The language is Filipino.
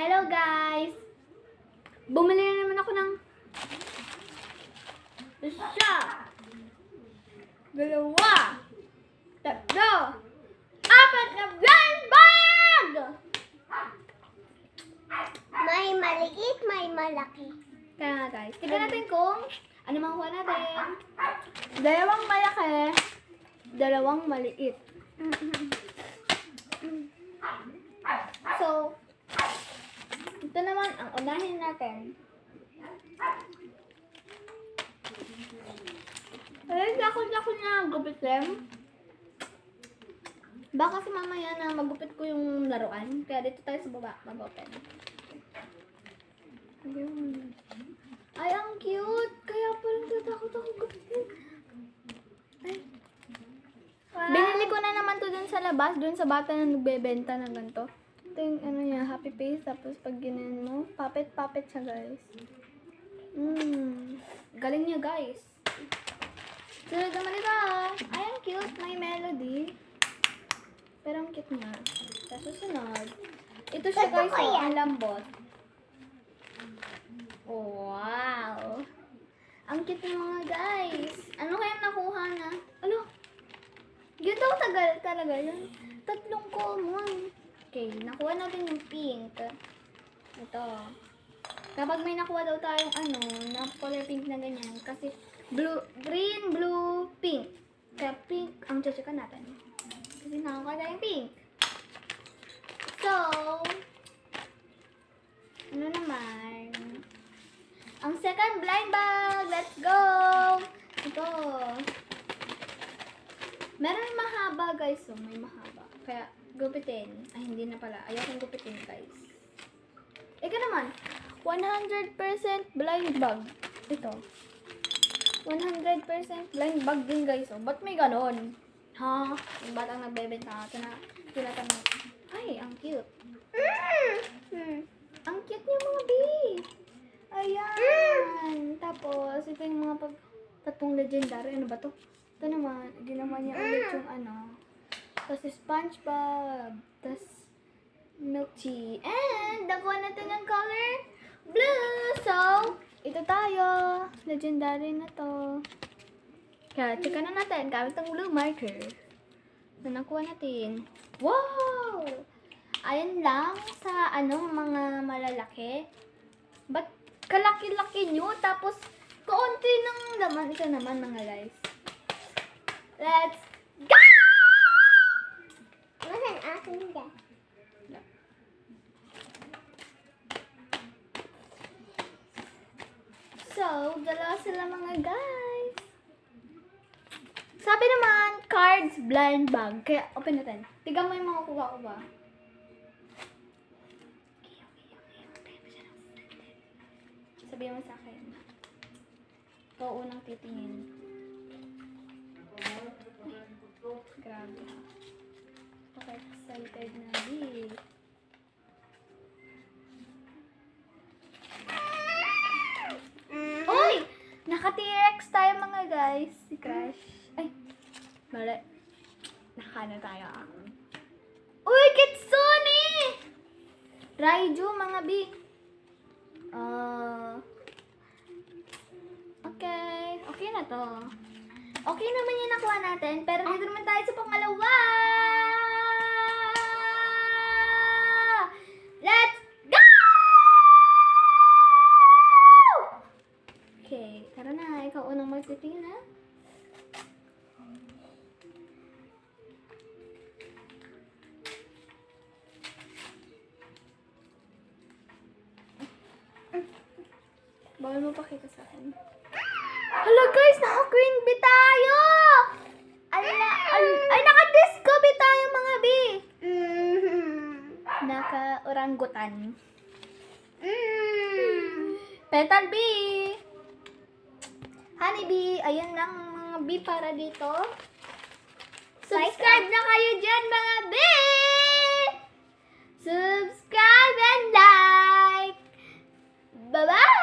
Hello guys! Bumili na naman ako ng isa, dalawa, tatlo, apat na blind bag! May maliit, may malaki. Kaya nga guys, tignan natin kung ano makuha natin. Dalawang malaki, dalawang maliit. So, ito naman ang unahin natin. Ay, ako na gupitin. Baka si mamaya na magupit ko yung laruan. Kaya dito tayo sa baba, mag-open. Ayun. Ay, ang cute! Kaya parang tatakot ako gupitin. Ay. Wow. Binili ko na naman to dun sa labas, dun sa bata na nagbebenta ng ganito. Ito yung ano niya, happy face. Tapos pag ginayan mo, puppet siya guys. Galing niya guys. Sunod naman ito. Ay, ang cute. May melody. Pero ang cute nga. Tapos susunod. Ito siya Gusto guys. ko Oh, yan. ang lambot. Oh, wow. Ang cute ng mga guys. Ano kaya nakuha na? Ano? Ganito tagal talaga yun. Tatlong common. Okay, nakuha natin yung pink. Ito. Kapag may nakuha daw tayong na color pink na ganyan, kasi blue, green, blue, pink. Kaya pink ang chachika natin. Kasi nakakuha tayong pink. So, ano naman? Ang second blind bag! Let's go! Ito. Meron mahaba guys. So, may mahaba. Kaya, gupitin. Ay, hindi na pala. Ayokong gupitin guys. Ika naman. 100% blind bag. Ito. 100% blind bag din guys. Oh. Ba't may ganon? Ha? Yung batang nagbebenta. Tinatanong. Ay, ang cute. Ang cute niya mga bee. Ayan. Tapos, ito yung mga tatlong legendary. Ano ba to? Ito naman. Ginawa niya ulit yung Tapos SpongeBob. Tapos milk tea. And, nakuha natin ng color blue. So, ito tayo. Legendary na to. Kaya, checka na natin. Gamit ang blue marker. Na nakuha natin. Wow! Ayun lang sa mga malalaki. Ba't kalaki-laki nyo? Tapos, kaunti ng laman. Ito naman mga guys. Let's go! Nasaan akin dyan? So, dalawa sila mga guys. Sabi naman, cards blind bag. Kaya, open natin. Tignan mo yung mga kuha ko ba? Sabihin mo sa akin. Ikaw unang titingin. Grabe ha. Excited na di. Uy! Naka-T-Rex tayo mga guys. Si Crush. Ay! Mali. Nakana tayo. Uy! Kitsune! Raiju mga bi. Okay. Okay na to. Okay naman yung nakuha natin. Pero dito naman tayo sa pangalawa. Let's go! Okay. Tara na. Ikaw unang magtitingin ha. Bawal mo pakita sa akin. Hello guys! Naka-queen bee tayo! Ay, naka-disco bee tayo mga bee! Naka-orangutan. Petal bee! Honey bee! Ayan lang mga bee para dito. Subscribe na kayo dyan mga bee! Subscribe and like! Bye-bye!